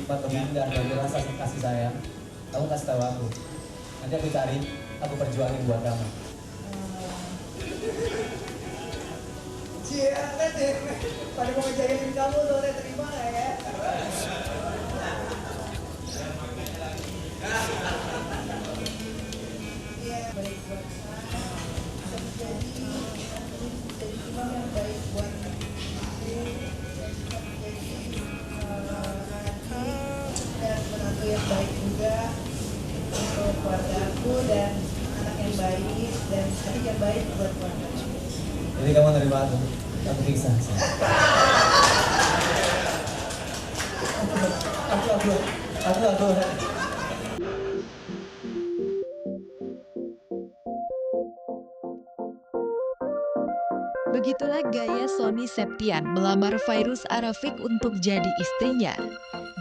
sifat menghindar dari rasa kasih sayang, kamu kasih tahu aku. Nanti aku cari, aku perjuangin buat kamu. Cie, deh, pada mau ngejailin kamu tuh, terima nggak ya? Iya, baik buat saya. Jadi imam yang baik buat aku, dan menantu yang baik juga untuk keluarga aku, dan anak yang baik dan adik yang baik buat keluarga aku. Jadi kamu nerima aku bisa. Aku. Begitulah gaya Sony Septian melamar Fairuz Arafik untuk jadi istrinya.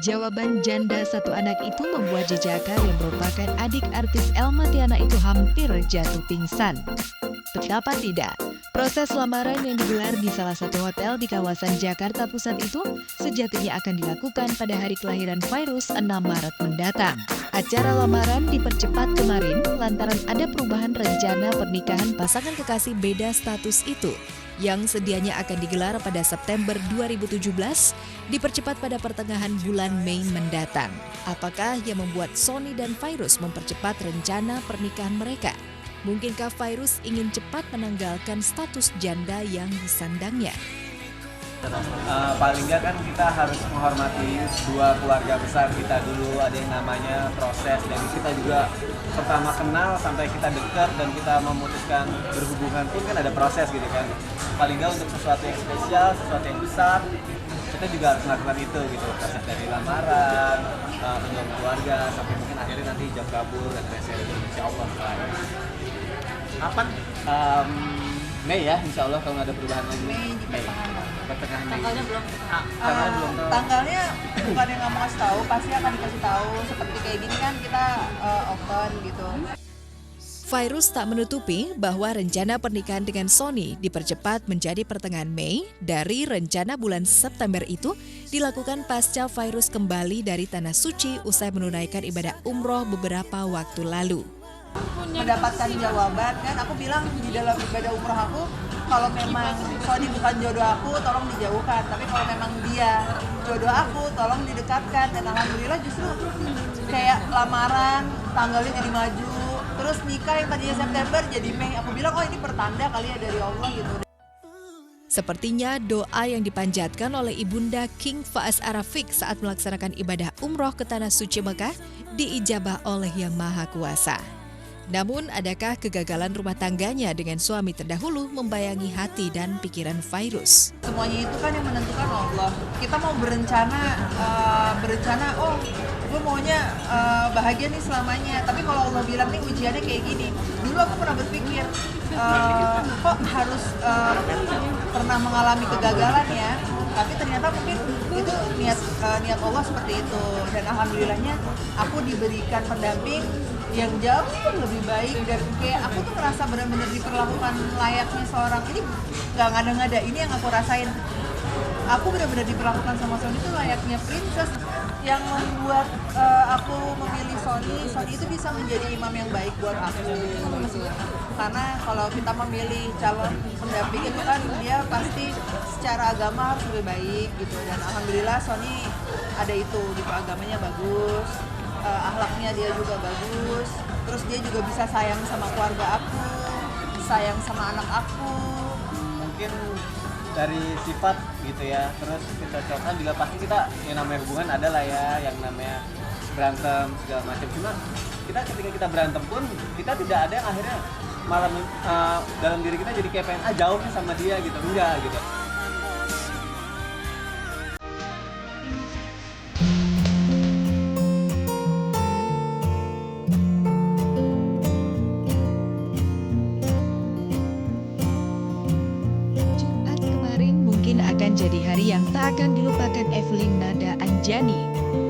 Jawaban janda satu anak itu membuat Jejakar yang merupakan adik artis Elma Tiana itu hampir jatuh pingsan. Betapa tidak, proses lamaran yang digelar di salah satu hotel di kawasan Jakarta Pusat itu sejatinya akan dilakukan pada hari kelahiran Fairuz 6 Maret mendatang. Acara lamaran dipercepat kemarin lantaran ada perubahan rencana pernikahan pasangan kekasih beda status itu yang sedianya akan digelar pada September 2017 dipercepat pada pertengahan bulan Mei mendatang. Apakah yang membuat Sony dan Fairuz mempercepat rencana pernikahan mereka? Mungkinkah Fairuz ingin cepat menanggalkan status janda yang disandangnya? Paling nggak kan kita harus menghormati dua keluarga besar kita dulu. Ada yang namanya proses, dan kita juga pertama kenal sampai kita dekat dan kita memutuskan berhubungan pun kan ada proses gitu kan. Paling nggak untuk sesuatu yang spesial, sesuatu yang besar, kita juga harus melakukan itu gitu. Proses dari lamaran, penjualan keluarga, sampai mungkin akhirnya nanti ijab kabul dan resepsi, insya Allah. Kapan? Mei ya, insya Allah kalau nggak ada perubahan lagi. Mei di pertengahan Mei. Tanggalnya belum. Tanggalnya belum tahu. Tanggalnya bukan yang nggak mau kasih tahu, pasti akan dikasih tahu. Seperti kayak gini kan kita open gitu. Fairuz tak menutupi bahwa rencana pernikahan dengan Sony dipercepat menjadi pertengahan Mei dari rencana bulan September itu dilakukan pasca Fairuz kembali dari Tanah Suci usai menunaikan ibadah umroh beberapa waktu lalu. Mendapatkan jawaban kan, aku bilang di dalam ibadah umroh aku, kalau memang Sony bukan jodoh aku tolong dijauhkan, tapi kalau memang dia jodoh aku tolong didekatkan. Dan alhamdulillah justru kayak lamaran tanggalnya jadi maju, terus nikah yang tadinya September jadi Mei. Aku bilang oh ini pertanda kali ya dari Allah gitu. Sepertinya doa yang dipanjatkan oleh Ibunda King Faiz Arafik saat melaksanakan ibadah umroh ke Tanah Suci Mekah diijabah oleh Yang Maha Kuasa. Namun, adakah kegagalan rumah tangganya dengan suami terdahulu membayangi hati dan pikiran Fairuz? Semuanya itu kan yang menentukan Allah. Kita mau berencana, oh gue maunya bahagia nih selamanya. Tapi kalau Allah bilang nih ujiannya kayak gini, dulu aku pernah berpikir kok harus pernah mengalami kegagalan ya. Tapi ternyata mungkin itu niat Allah seperti itu. Dan alhamdulillahnya aku diberikan pendamping yang jauh lebih baik, dan kayak aku tuh merasa benar-benar diperlakukan layaknya seorang, ini nggak ngada-ngada, ini yang aku rasain. Aku benar-benar diperlakukan sama Sony itu layaknya princess. Yang membuat aku memilih Sony itu bisa menjadi imam yang baik buat aku. Karena kalau kita memilih calon pendamping itu kan dia pasti secara agama harus lebih baik gitu. Dan alhamdulillah Sony ada itu gitu, agamanya bagus, akhlaknya dia juga bagus, terus dia juga bisa sayang sama keluarga aku, sayang sama anak aku. Mungkin dari sifat gitu ya, terus kecocokan juga pasti kita yang namanya hubungan ada lah ya, yang namanya berantem segala macam. Cuma kita ketika kita berantem pun kita tidak ada yang akhirnya malah dalam diri kita jadi kayak pengen jauhnya sama dia gitu, enggak gitu. Jadi hari yang tak akan dilupakan Evelyn Nada Anjani.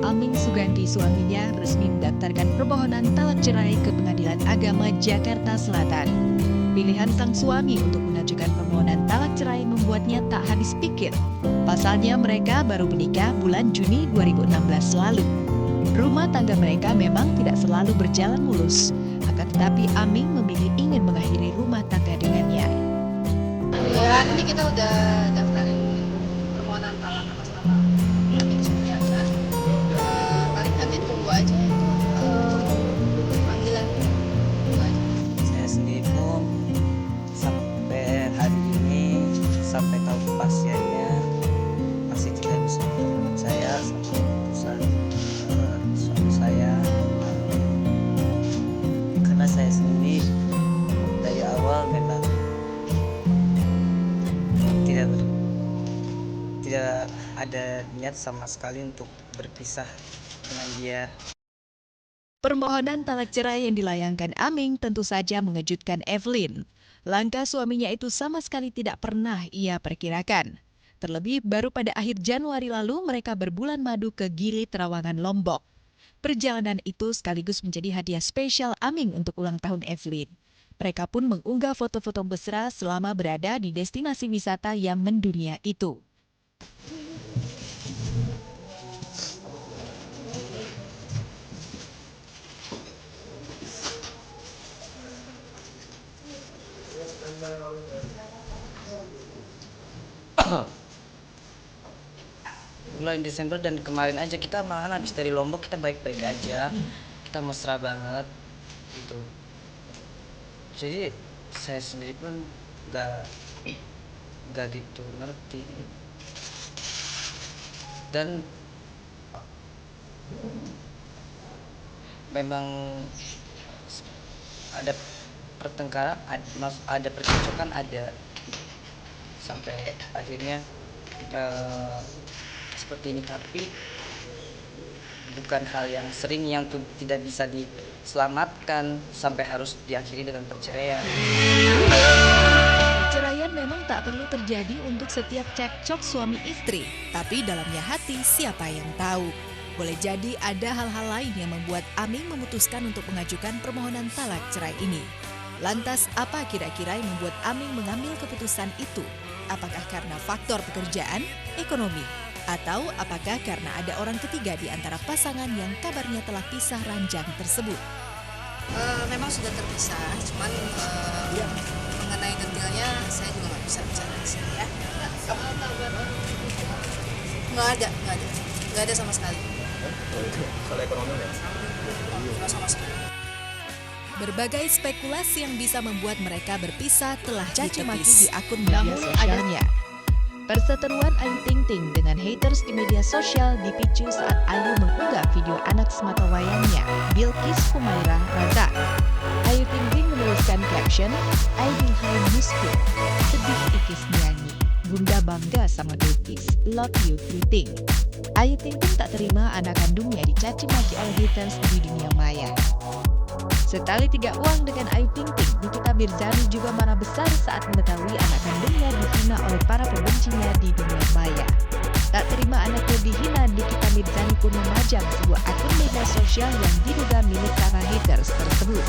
Aming Suganti suaminya resmi mendaftarkan permohonan talak cerai ke Pengadilan Agama Jakarta Selatan. Pilihan sang suami untuk mengajukan permohonan talak cerai membuatnya tak habis pikir. Pasalnya mereka baru menikah bulan Juni 2016 lalu. Rumah tangga mereka memang tidak selalu berjalan mulus, akan tetapi Aming memilih ingin mengakhiri rumah tangga dengannya. Ya, ini kita udah daftarin permohonan talak atas nama Aming Supriyansa. Paling nanti tunggu aja itu panggilan. Tunggu aja. Saya sendiri pun sampai hari ini, sampai tahu kepastiannya masih tidak bisa saya sama keputusan suami saya, karena saya sendiri dari awal memang tidak ada niat sama sekali untuk berpisah dengan dia. Permohonan talak cerai yang dilayangkan Aming tentu saja mengejutkan Evelyn. Langkah suaminya itu sama sekali tidak pernah ia perkirakan. Terlebih baru pada akhir Januari lalu mereka berbulan madu ke Gili Trawangan, Lombok. Perjalanan itu sekaligus menjadi hadiah spesial Aming untuk ulang tahun Evelyn. Mereka pun mengunggah foto-foto mesra selama berada di destinasi wisata yang mendunia itu. Bulan Desember dan kemarin aja kita malah habis dari Lombok, kita baik-baik aja, kita mesra banget gitu. Jadi saya sendiri pun gak gitu ngerti, dan memang ada pertengkaran, ada percekcokan, ada sampai akhirnya seperti ini, tapi bukan hal yang sering yang tidak bisa diselamatkan sampai harus diakhiri dengan perceraian. Perceraian memang tak perlu terjadi untuk setiap cekcok suami istri, tapi dalamnya hati siapa yang tahu. Boleh jadi ada hal-hal lain yang membuat Aming memutuskan untuk mengajukan permohonan talak cerai ini. Lantas apa kira-kira yang membuat Aming mengambil keputusan itu? Apakah karena faktor pekerjaan, ekonomi, atau apakah karena ada orang ketiga di antara pasangan yang kabarnya telah pisah ranjang tersebut? Memang sudah terpisah, cuman mengenai detailnya saya juga nggak bisa bicara di sini ya. Nggak ada sama sekali. Kalau ekonomi ya? Nggak sama sekali. Berbagai spekulasi yang bisa membuat mereka berpisah telah caci maki di akun media sosialnya. Perseteruan Ayu Ting Ting dengan haters di media sosial dipicu saat Ayu mengunggah video anak sematawayangnya, Bilqis Humairah Raza. Ayu Ting Ting menuliskan caption, "I will hide Musku, sedih ikis nyanyi, Bunda bangga sama Bilqis, love you Ting." Ayu Ting Ting tak terima anak kandungnya dicaci maki oleh haters di dunia maya. Setali tiga uang dengan Ayu Ting Ting, Nikita Mirzani juga marah besar saat mengetahui anak kandungnya dihina oleh para pembencinya di dunia maya. Tak terima anaknya dihina, Nikita Mirzani pun memajang sebuah akun media sosial yang diduga milik para haters tersebut.